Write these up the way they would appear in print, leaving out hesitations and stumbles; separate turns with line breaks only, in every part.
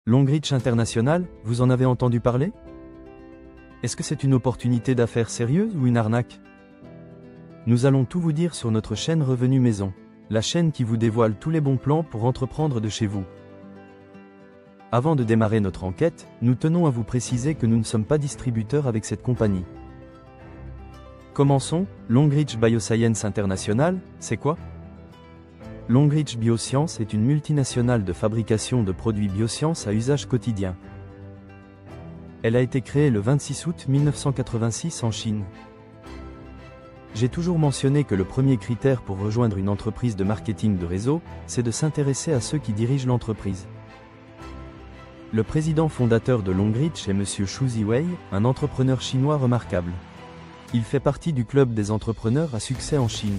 Longreach International, vous en avez entendu parler? Est-ce que c'est une opportunité d'affaires sérieuse ou une arnaque? Nous allons tout vous dire sur notre chaîne Revenu Maison, la chaîne qui vous dévoile tous les bons plans pour entreprendre de chez vous. Avant de démarrer notre enquête, nous tenons à vous préciser que nous ne sommes pas distributeurs avec cette compagnie. Commençons. Longreach Bioscience International, c'est quoi? Longreach Bioscience est une multinationale de fabrication de produits biosciences à usage quotidien. Elle a été créée le 26 août 1986 en Chine. J'ai toujours mentionné que le premier critère pour rejoindre une entreprise de marketing de réseau, c'est de s'intéresser à ceux qui dirigent l'entreprise. Le président fondateur de Longreach est M. Xu Ziwei, un entrepreneur chinois remarquable. Il fait partie du club des entrepreneurs à succès en Chine.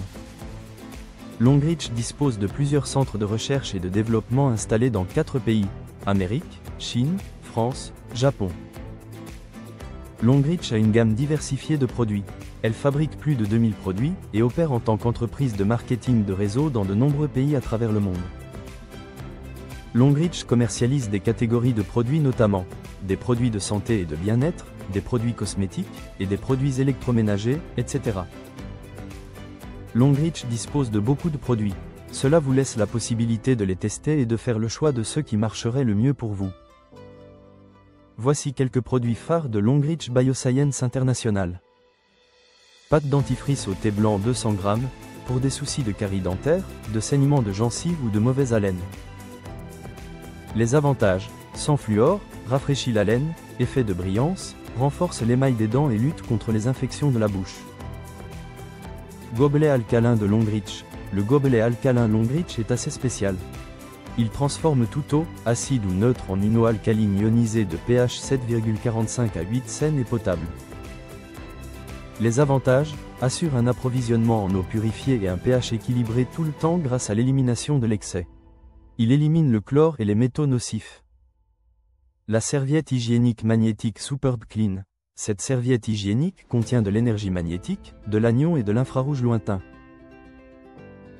Longreach dispose de plusieurs centres de recherche et de développement installés dans 4 pays, Amérique, Chine, France, Japon. Longreach a une gamme diversifiée de produits. Elle fabrique plus de 2000 produits et opère en tant qu'entreprise de marketing de réseau dans de nombreux pays à travers le monde. Longreach commercialise des catégories de produits notamment des produits de santé et de bien-être, des produits cosmétiques et des produits électroménagers, etc. Longreach dispose de beaucoup de produits. Cela vous laisse la possibilité de les tester et de faire le choix de ceux qui marcheraient le mieux pour vous. Voici quelques produits phares de Longreach Bioscience International. Pâte dentifrice au thé blanc 200 g, pour des soucis de carie dentaire, de saignement de gencives ou de mauvaise haleine. Les avantages: sans fluor, rafraîchit la laine, effet de brillance, renforce l'émail des dents et lutte contre les infections de la bouche. Gobelet alcalin de Longreach. Le gobelet alcalin Longreach est assez spécial. Il transforme toute eau, acide ou neutre en une eau alcaline ionisée de pH 7,45 à 8 saine et potable. Les avantages: assure un approvisionnement en eau purifiée et un pH équilibré tout le temps grâce à l'élimination de l'excès. Il élimine le chlore et les métaux nocifs. La serviette hygiénique magnétique Superb Clean. Cette serviette hygiénique contient de l'énergie magnétique, de l'anion et de l'infrarouge lointain.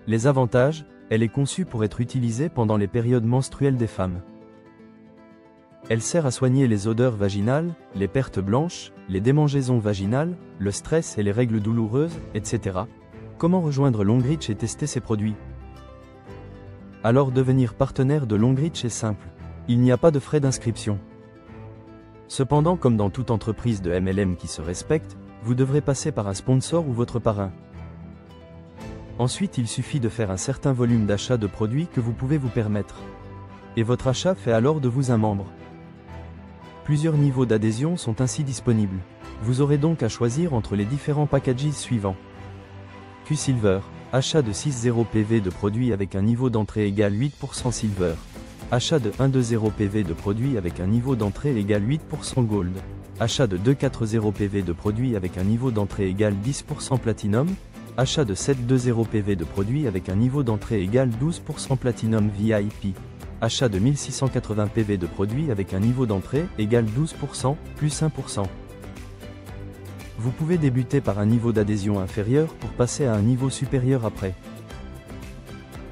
Les avantages: elle est conçue pour être utilisée pendant les périodes menstruelles des femmes. Elle sert à soigner les odeurs vaginales, les pertes blanches, les démangeaisons vaginales, le stress et les règles douloureuses, etc. Comment rejoindre Longreach et tester ces produits? Alors devenir partenaire de Longreach est simple. Il n'y a pas de frais d'inscription. Cependant, comme dans toute entreprise de MLM qui se respecte, vous devrez passer par un sponsor ou votre parrain. Ensuite, il suffit de faire un certain volume d'achat de produits que vous pouvez vous permettre. Et votre achat fait alors de vous un membre. Plusieurs niveaux d'adhésion sont ainsi disponibles. Vous aurez donc à choisir entre les différents packages suivants. Q-Silver. Achat de 6,0 PV de produits avec un niveau d'entrée égal 8% Silver. Achat de 1,20 PV de produits avec un niveau d'entrée égal 8% Gold. Achat de 2,40 PV de produits avec un niveau d'entrée égal 10% Platinum. Achat de 7,20 PV de produits avec un niveau d'entrée égal 12% Platinum VIP. Achat de 1680 PV de produits avec un niveau d'entrée égal 12%, plus 1%. Vous pouvez débuter par un niveau d'adhésion inférieur pour passer à un niveau supérieur après.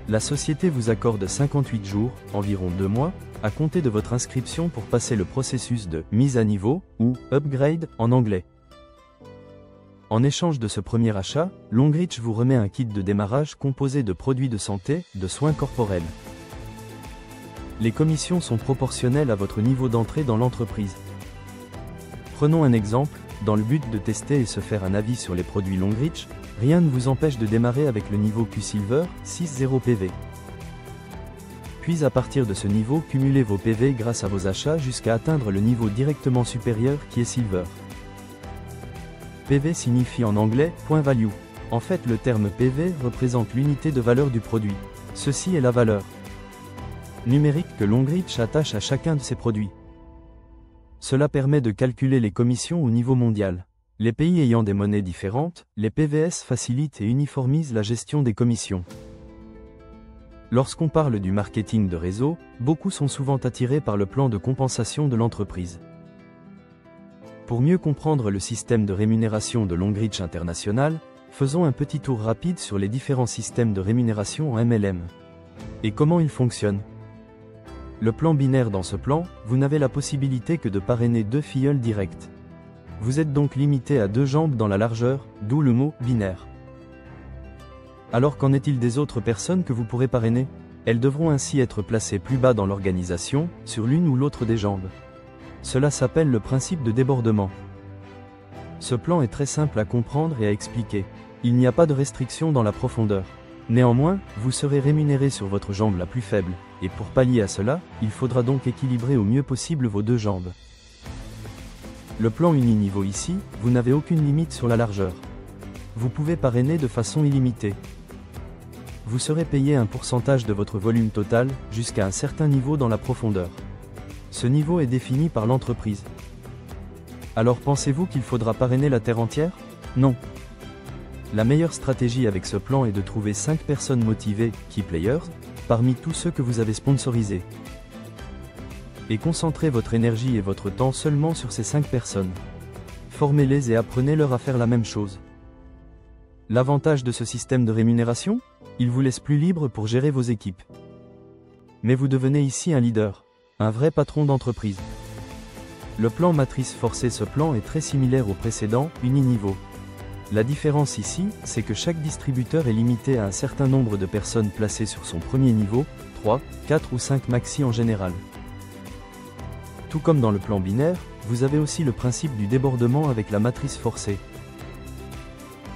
La société vous accorde 58 jours, environ 2 mois, à compter de votre inscription pour passer le processus de mise à niveau, ou upgrade en anglais. En échange de ce premier achat, Longreach vous remet un kit de démarrage composé de produits de santé, de soins corporels. Les commissions sont proportionnelles à votre niveau d'entrée dans l'entreprise. Prenons un exemple. Dans le but de tester et se faire un avis sur les produits Longreach, rien ne vous empêche de démarrer avec le niveau Q-Silver, 6,0 PV. Puis à partir de ce niveau, cumulez vos PV grâce à vos achats jusqu'à atteindre le niveau directement supérieur qui est Silver. PV signifie en anglais « point value ». En fait, le terme PV représente l'unité de valeur du produit. Ceci est la valeur numérique que Longreach attache à chacun de ses produits. Cela permet de calculer les commissions au niveau mondial. Les pays ayant des monnaies différentes, les PVS facilitent et uniformisent la gestion des commissions. Lorsqu'on parle du marketing de réseau, beaucoup sont souvent attirés par le plan de compensation de l'entreprise. Pour mieux comprendre le système de rémunération de Longreach International, faisons un petit tour rapide sur les différents systèmes de rémunération en MLM. Et comment ils fonctionnent. Le plan binaire dans ce plan, vous n'avez la possibilité que de parrainer 2 filleuls directs. Vous êtes donc limité à 2 jambes dans la largeur, d'où le mot binaire. Alors qu'en est-il des autres personnes que vous pourrez parrainer? Elles devront ainsi être placées plus bas dans l'organisation, sur l'une ou l'autre des jambes. Cela s'appelle le principe de débordement. Ce plan est très simple à comprendre et à expliquer. Il n'y a pas de restriction dans la profondeur. Néanmoins, vous serez rémunéré sur votre jambe la plus faible, et pour pallier à cela, il faudra donc équilibrer au mieux possible vos 2 jambes. Le plan uniniveau ici, vous n'avez aucune limite sur la largeur. Vous pouvez parrainer de façon illimitée. Vous serez payé un pourcentage de votre volume total, jusqu'à un certain niveau dans la profondeur. Ce niveau est défini par l'entreprise. Alors pensez-vous qu'il faudra parrainer la Terre entière? Non. La meilleure stratégie avec ce plan est de trouver 5 personnes motivées, key players, parmi tous ceux que vous avez sponsorisés. Et concentrez votre énergie et votre temps seulement sur ces 5 personnes. Formez-les et apprenez-leur à faire la même chose. L'avantage de ce système de rémunération? Il vous laisse plus libre pour gérer vos équipes. Mais vous devenez ici un leader, un vrai patron d'entreprise. Le plan matrice forcée, ce plan est très similaire au précédent, uniniveau. La différence ici, c'est que chaque distributeur est limité à un certain nombre de personnes placées sur son premier niveau, 3, 4 ou 5 maxi en général. Tout comme dans le plan binaire, vous avez aussi le principe du débordement avec la matrice forcée.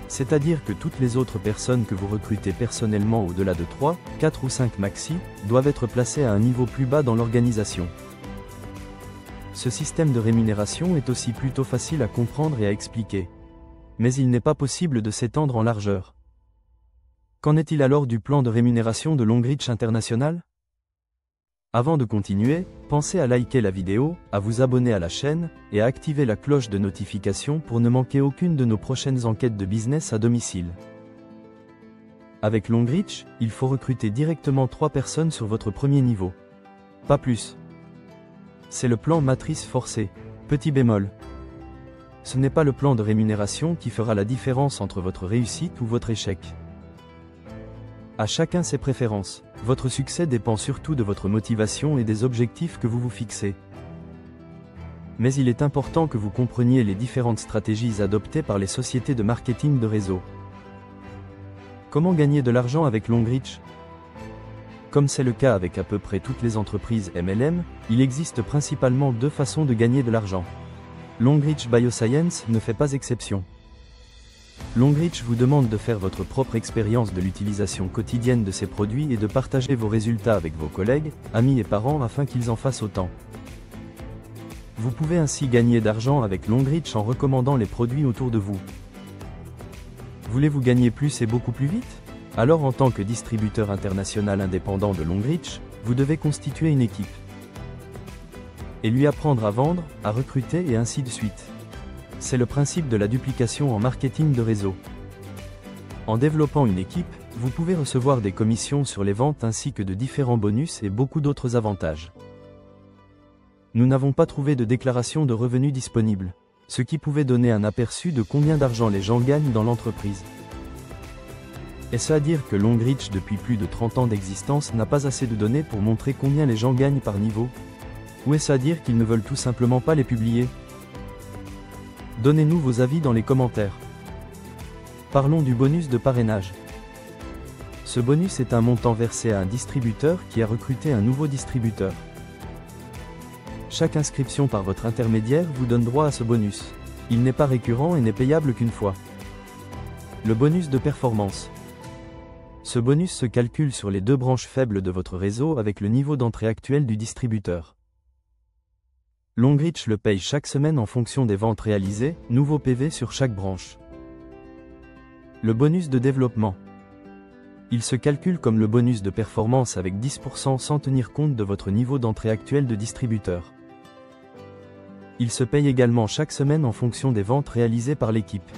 C'est-à-dire que toutes les autres personnes que vous recrutez personnellement au-delà de 3, 4 ou 5 maxi, doivent être placées à un niveau plus bas dans l'organisation. Ce système de rémunération est aussi plutôt facile à comprendre et à expliquer. Mais il n'est pas possible de s'étendre en largeur. Qu'en est-il alors du plan de rémunération de Longreach International? Avant de continuer, pensez à liker la vidéo, à vous abonner à la chaîne, et à activer la cloche de notification pour ne manquer aucune de nos prochaines enquêtes de business à domicile. Avec Longreach, il faut recruter directement 3 personnes sur votre premier niveau. Pas plus. C'est le plan matrice forcée. Petit bémol. Ce n'est pas le plan de rémunération qui fera la différence entre votre réussite ou votre échec. À chacun ses préférences. Votre succès dépend surtout de votre motivation et des objectifs que vous vous fixez. Mais il est important que vous compreniez les différentes stratégies adoptées par les sociétés de marketing de réseau. Comment gagner de l'argent avec Longreach? Comme c'est le cas avec à peu près toutes les entreprises MLM, il existe principalement 2 façons de gagner de l'argent. Longreach Bioscience ne fait pas exception. Longreach vous demande de faire votre propre expérience de l'utilisation quotidienne de ces produits et de partager vos résultats avec vos collègues, amis et parents afin qu'ils en fassent autant. Vous pouvez ainsi gagner d'argent avec Longreach en recommandant les produits autour de vous. Voulez-vous gagner plus et beaucoup plus vite? Alors en tant que distributeur international indépendant de Longreach, vous devez constituer une équipe. Et lui apprendre à vendre, à recruter et ainsi de suite. C'est le principe de la duplication en marketing de réseau. En développant une équipe, vous pouvez recevoir des commissions sur les ventes ainsi que de différents bonus et beaucoup d'autres avantages. Nous n'avons pas trouvé de déclaration de revenus disponible, ce qui pouvait donner un aperçu de combien d'argent les gens gagnent dans l'entreprise. Est-ce à dire que Longreach depuis plus de 30 ans d'existence n'a pas assez de données pour montrer combien les gens gagnent par niveau? Ou est-ce à dire qu'ils ne veulent tout simplement pas les publier? Donnez-nous vos avis dans les commentaires. Parlons du bonus de parrainage. Ce bonus est un montant versé à un distributeur qui a recruté un nouveau distributeur. Chaque inscription par votre intermédiaire vous donne droit à ce bonus. Il n'est pas récurrent et n'est payable qu'une fois. Le bonus de performance. Ce bonus se calcule sur les 2 branches faibles de votre réseau avec le niveau d'entrée actuel du distributeur. Longreach le paye chaque semaine en fonction des ventes réalisées, nouveau PV sur chaque branche. Le bonus de développement. Il se calcule comme le bonus de performance avec 10% sans tenir compte de votre niveau d'entrée actuel de distributeur. Il se paye également chaque semaine en fonction des ventes réalisées par l'équipe.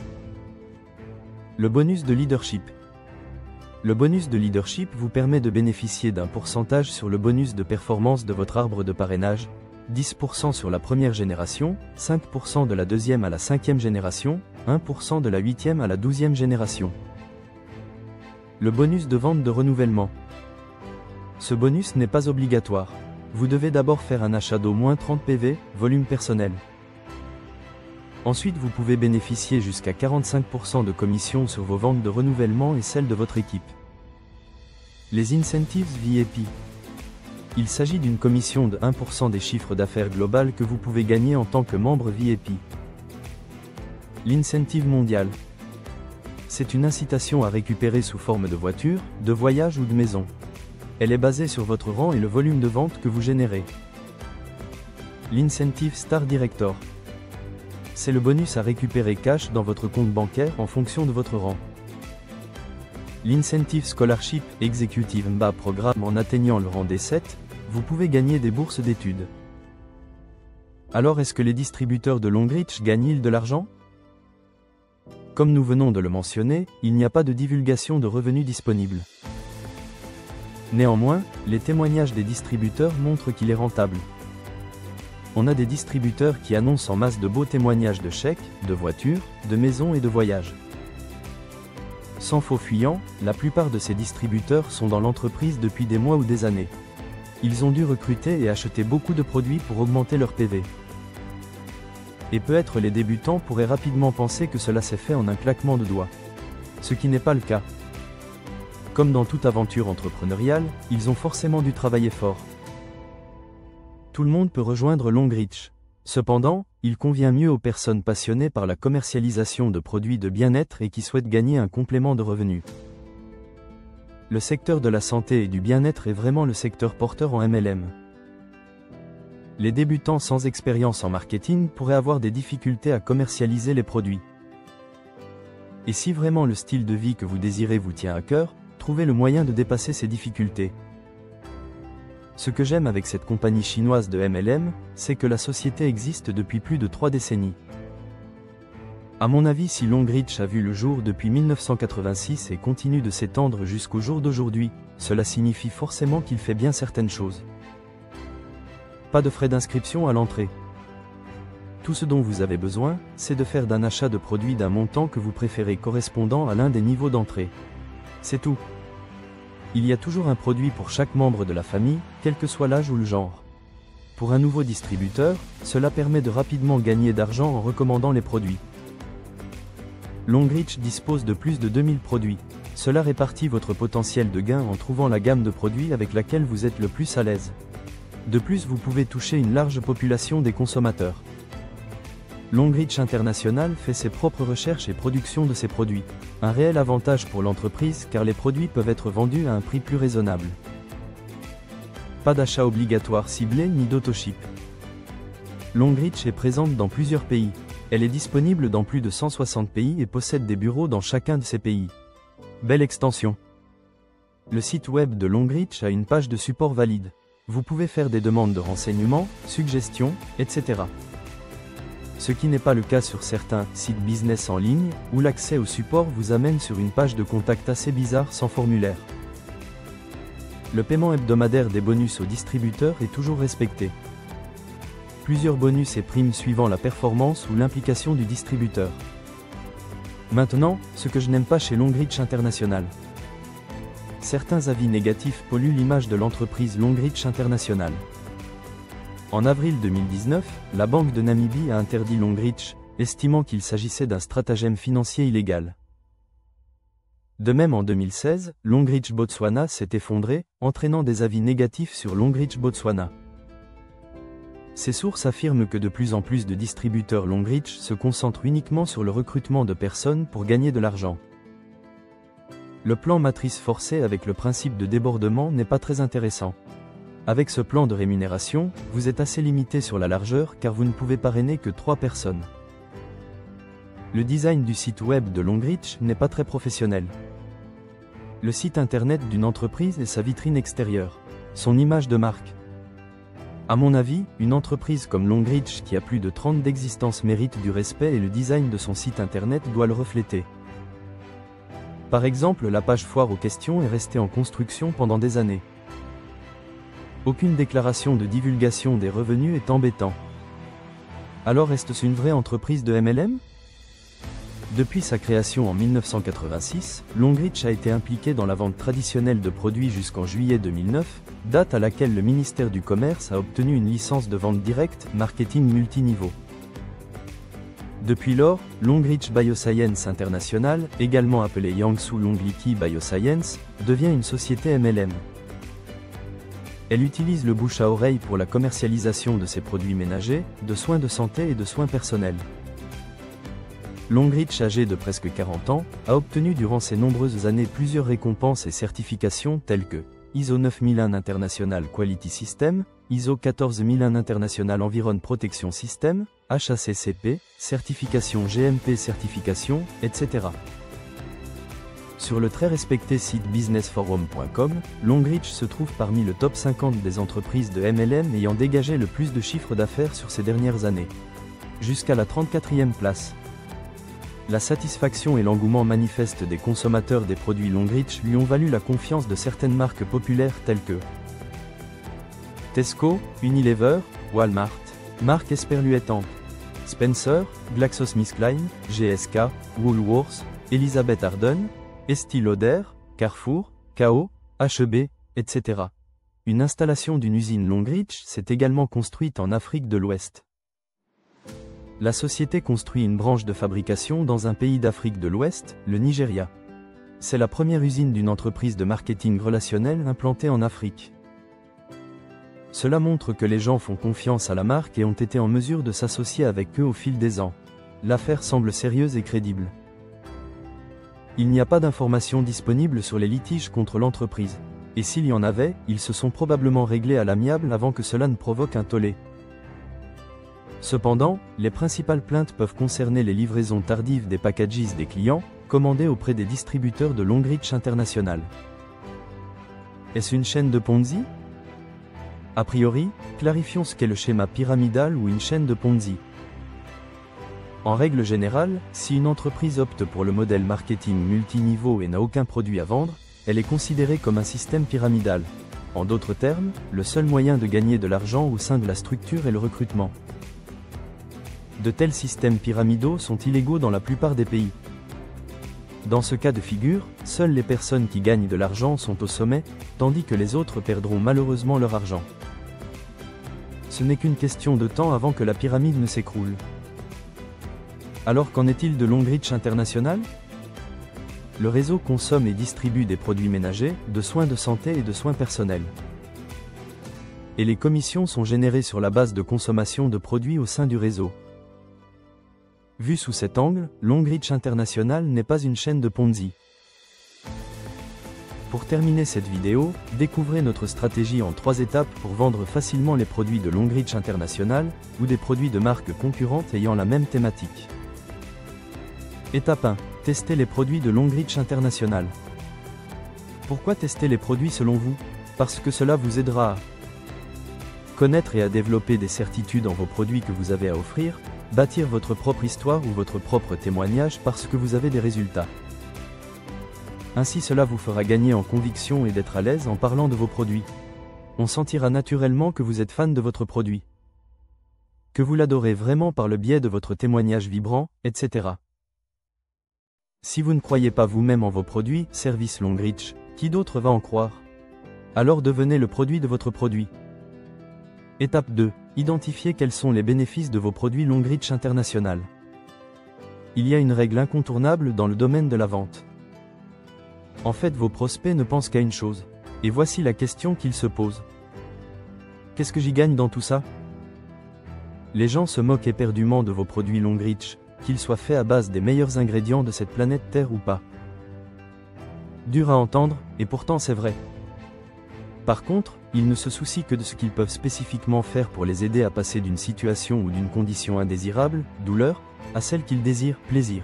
Le bonus de leadership. Le bonus de leadership vous permet de bénéficier d'un pourcentage sur le bonus de performance de votre arbre de parrainage, 10% sur la première génération, 5% de la deuxième à la 5e génération, 1% de la 8e à la 12e génération. Le bonus de vente de renouvellement. Ce bonus n'est pas obligatoire. vous devez d'abord faire un achat d'au moins 30 PV, volume personnel. Ensuite, vous pouvez bénéficier jusqu'à 45% de commission sur vos ventes de renouvellement et celles de votre équipe. Les Incentives VIP. Il s'agit d'une commission de 1% des chiffres d'affaires global que vous pouvez gagner en tant que membre VIP. L'incentive mondial. C'est une incitation à récupérer sous forme de voiture, de voyage ou de maison. Elle est basée sur votre rang et le volume de vente que vous générez. L'incentive Star Director. C'est le bonus à récupérer cash dans votre compte bancaire en fonction de votre rang. L'incentive Scholarship Executive MBA Programme. En atteignant le rang D7, vous pouvez gagner des bourses d'études. Alors est-ce que les distributeurs de Longreach gagnent-ils de l'argent? Comme nous venons de le mentionner, il n'y a pas de divulgation de revenus disponible. Néanmoins, les témoignages des distributeurs montrent qu'il est rentable. On a des distributeurs qui annoncent en masse de beaux témoignages de chèques, de voitures, de maisons et de voyages. Sans faux fuyant, la plupart de ces distributeurs sont dans l'entreprise depuis des mois ou des années. Ils ont dû recruter et acheter beaucoup de produits pour augmenter leur PV. Et peut-être les débutants pourraient rapidement penser que cela s'est fait en un claquement de doigts. Ce qui n'est pas le cas. Comme dans toute aventure entrepreneuriale, ils ont forcément dû travailler fort. Tout le monde peut rejoindre Longreach. Cependant, il convient mieux aux personnes passionnées par la commercialisation de produits de bien-être et qui souhaitent gagner un complément de revenus. Le secteur de la santé et du bien-être est vraiment le secteur porteur en MLM. Les débutants sans expérience en marketing pourraient avoir des difficultés à commercialiser les produits. Et si vraiment le style de vie que vous désirez vous tient à cœur, trouvez le moyen de dépasser ces difficultés. Ce que j'aime avec cette compagnie chinoise de MLM, c'est que la société existe depuis plus de 3 décennies. À mon avis, si Longreach a vu le jour depuis 1986 et continue de s'étendre jusqu'au jour d'aujourd'hui, cela signifie forcément qu'il fait bien certaines choses. Pas de frais d'inscription à l'entrée. Tout ce dont vous avez besoin, c'est de faire d'un achat de produit d'un montant que vous préférez correspondant à l'un des niveaux d'entrée. C'est tout. Il y a toujours un produit pour chaque membre de la famille, quel que soit l'âge ou le genre. Pour un nouveau distributeur, cela permet de rapidement gagner d'argent en recommandant les produits. Longreach dispose de plus de 2000 produits. Cela répartit votre potentiel de gain en trouvant la gamme de produits avec laquelle vous êtes le plus à l'aise. De plus, vous pouvez toucher une large population des consommateurs. Longreach International fait ses propres recherches et production de ses produits. Un réel avantage pour l'entreprise car les produits peuvent être vendus à un prix plus raisonnable. Pas d'achat obligatoire ciblé ni d'autoship. Longreach est présente dans plusieurs pays. Elle est disponible dans plus de 160 pays et possède des bureaux dans chacun de ces pays. Belle extension. Le site web de Longreach a une page de support valide. Vous pouvez faire des demandes de renseignements, suggestions, etc. Ce qui n'est pas le cas sur certains sites business en ligne, où l'accès au support vous amène sur une page de contact assez bizarre sans formulaire. Le paiement hebdomadaire des bonus aux distributeurs est toujours respecté. Plusieurs bonus et primes suivant la performance ou l'implication du distributeur. Maintenant, ce que je n'aime pas chez Longreach International. Certains avis négatifs polluent l'image de l'entreprise Longreach International. En avril 2019, la Banque de Namibie a interdit Longreach, estimant qu'il s'agissait d'un stratagème financier illégal. De même en 2016, Longreach Botswana s'est effondré, entraînant des avis négatifs sur Longreach Botswana. Ces sources affirment que de plus en plus de distributeurs Longreach se concentrent uniquement sur le recrutement de personnes pour gagner de l'argent. Le plan matrice forcée avec le principe de débordement n'est pas très intéressant. Avec ce plan de rémunération, vous êtes assez limité sur la largeur car vous ne pouvez parrainer que 3 personnes. Le design du site web de Longreach n'est pas très professionnel. Le site internet d'une entreprise est sa vitrine extérieure, son image de marque. À mon avis, une entreprise comme Longreach qui a plus de 30 d'existence mérite du respect et le design de son site internet doit le refléter. Par exemple, la page foire aux questions est restée en construction pendant des années. Aucune déclaration de divulgation des revenus est embêtant. Alors est-ce une vraie entreprise de MLM ? Depuis sa création en 1986, Longreach a été impliqué dans la vente traditionnelle de produits jusqu'en juillet 2009, date à laquelle le ministère du Commerce a obtenu une licence de vente directe, marketing multiniveau. Depuis lors, Longreach Bioscience International, également appelée Jiangsu Longliki Bioscience, devient une société MLM. Elle utilise le bouche à oreille pour la commercialisation de ses produits ménagers, de soins de santé et de soins personnels. Longreach, âgé de presque 40 ans, a obtenu durant ses nombreuses années plusieurs récompenses et certifications telles que ISO 9001 International Quality System, ISO 14001 International Environ Protection System, HACCP, certification GMP certification, etc. Sur le très respecté site businessforum.com, Longreach se trouve parmi le top 50 des entreprises de MLM ayant dégagé le plus de chiffre d'affaires sur ces dernières années. Jusqu'à la 34e place. La satisfaction et l'engouement manifeste des consommateurs des produits Longreach lui ont valu la confiance de certaines marques populaires telles que Tesco, Unilever, Walmart, Mark Esperluet Amp, Spencer, GlaxoSmithKline, GSK, Woolworths, Elizabeth Arden, Estée Lauder, Carrefour, Kao, H&B, etc. Une installation d'une usine Longreach s'est également construite en Afrique de l'Ouest. La société construit une branche de fabrication dans un pays d'Afrique de l'Ouest, le Nigeria. C'est la première usine d'une entreprise de marketing relationnel implantée en Afrique. Cela montre que les gens font confiance à la marque et ont été en mesure de s'associer avec eux au fil des ans. L'affaire semble sérieuse et crédible. Il n'y a pas d'informations disponibles sur les litiges contre l'entreprise. Et s'il y en avait, ils se sont probablement réglés à l'amiable avant que cela ne provoque un tollé. Cependant, les principales plaintes peuvent concerner les livraisons tardives des packages des clients, commandés auprès des distributeurs de Longreach International. Est-ce une chaîne de Ponzi? A priori, clarifions ce qu'est le schéma pyramidal ou une chaîne de Ponzi. En règle générale, si une entreprise opte pour le modèle marketing multiniveau et n'a aucun produit à vendre, elle est considérée comme un système pyramidal. En d'autres termes, le seul moyen de gagner de l'argent au sein de la structure est le recrutement. De tels systèmes pyramidaux sont illégaux dans la plupart des pays. Dans ce cas de figure, seules les personnes qui gagnent de l'argent sont au sommet, tandis que les autres perdront malheureusement leur argent. Ce n'est qu'une question de temps avant que la pyramide ne s'écroule. Alors qu'en est-il de Longreach International? Le réseau consomme et distribue des produits ménagers, de soins de santé et de soins personnels. Et les commissions sont générées sur la base de consommation de produits au sein du réseau. Vu sous cet angle, Longreach International n'est pas une chaîne de Ponzi. Pour terminer cette vidéo, découvrez notre stratégie en 3 étapes pour vendre facilement les produits de Longreach International, ou des produits de marques concurrentes ayant la même thématique. Étape 1. Testez les produits de Longreach International. Pourquoi tester les produits selon vous? Parce que cela vous aidera à connaître et à développer des certitudes en vos produits que vous avez à offrir, bâtir votre propre histoire ou votre propre témoignage parce que vous avez des résultats. Ainsi cela vous fera gagner en conviction et d'être à l'aise en parlant de vos produits. On sentira naturellement que vous êtes fan de votre produit. Que vous l'adorez vraiment par le biais de votre témoignage vibrant, etc. Si vous ne croyez pas vous-même en vos produits, services Longreach, qui d'autre va en croire? Alors devenez le produit de votre produit. Étape 2. Identifiez quels sont les bénéfices de vos produits Longreach International. Il y a une règle incontournable dans le domaine de la vente. En fait, vos prospects ne pensent qu'à une chose. Et voici la question qu'ils se posent. Qu'est-ce que j'y gagne dans tout ça? Les gens se moquent éperdument de vos produits Longreach, qu'ils soient faits à base des meilleurs ingrédients de cette planète Terre ou pas. Dur à entendre, et pourtant c'est vrai. Par contre, ils ne se soucient que de ce qu'ils peuvent spécifiquement faire pour les aider à passer d'une situation ou d'une condition indésirable, douleur, à celle qu'ils désirent, plaisir.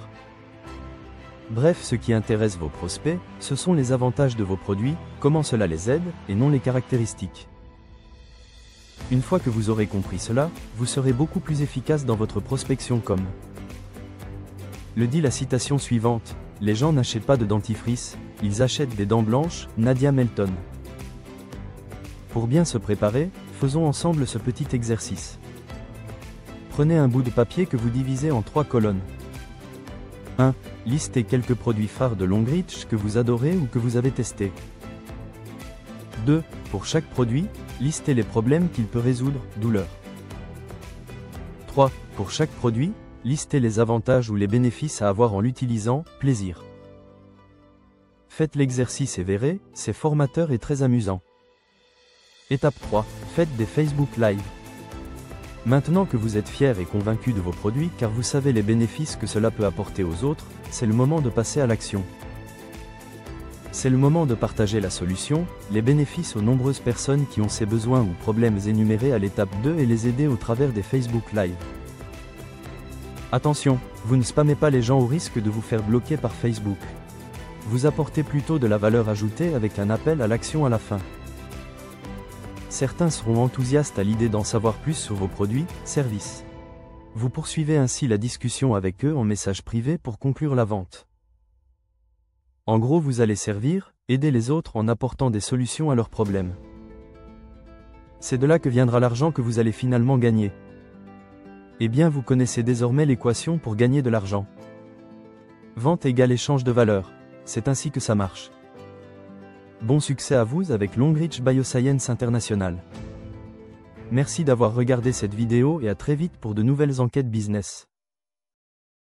Bref, ce qui intéresse vos prospects, ce sont les avantages de vos produits, comment cela les aide, et non les caractéristiques. Une fois que vous aurez compris cela, vous serez beaucoup plus efficace dans votre prospection comme le dit la citation suivante, les gens n'achètent pas de dentifrice, ils achètent des dents blanches, Nadia Melton. Pour bien se préparer, faisons ensemble ce petit exercice. Prenez un bout de papier que vous divisez en 3 colonnes. 1. Listez quelques produits phares de Longreach que vous adorez ou que vous avez testés. 2. Pour chaque produit, listez les problèmes qu'il peut résoudre, douleur. 3. Pour chaque produit, listez les avantages ou les bénéfices à avoir en l'utilisant, plaisir. Faites l'exercice et verrez, c'est formateur et très amusant. Étape 3. Faites des Facebook Live. Maintenant que vous êtes fier et convaincu de vos produits car vous savez les bénéfices que cela peut apporter aux autres, c'est le moment de passer à l'action. C'est le moment de partager la solution, les bénéfices aux nombreuses personnes qui ont ces besoins ou problèmes énumérés à l'étape 2 et les aider au travers des Facebook Live. Attention, vous ne spammez pas les gens au risque de vous faire bloquer par Facebook. Vous apportez plutôt de la valeur ajoutée avec un appel à l'action à la fin. Certains seront enthousiastes à l'idée d'en savoir plus sur vos produits, services. Vous poursuivez ainsi la discussion avec eux en message privé pour conclure la vente. En gros, vous allez servir, aider les autres en apportant des solutions à leurs problèmes. C'est de là que viendra l'argent que vous allez finalement gagner. Eh bien, vous connaissez désormais l'équation pour gagner de l'argent. Vente égale échange de valeur. C'est ainsi que ça marche. Bon succès à vous avec Longreach Bioscience International. Merci d'avoir regardé cette vidéo et à très vite pour de nouvelles enquêtes business.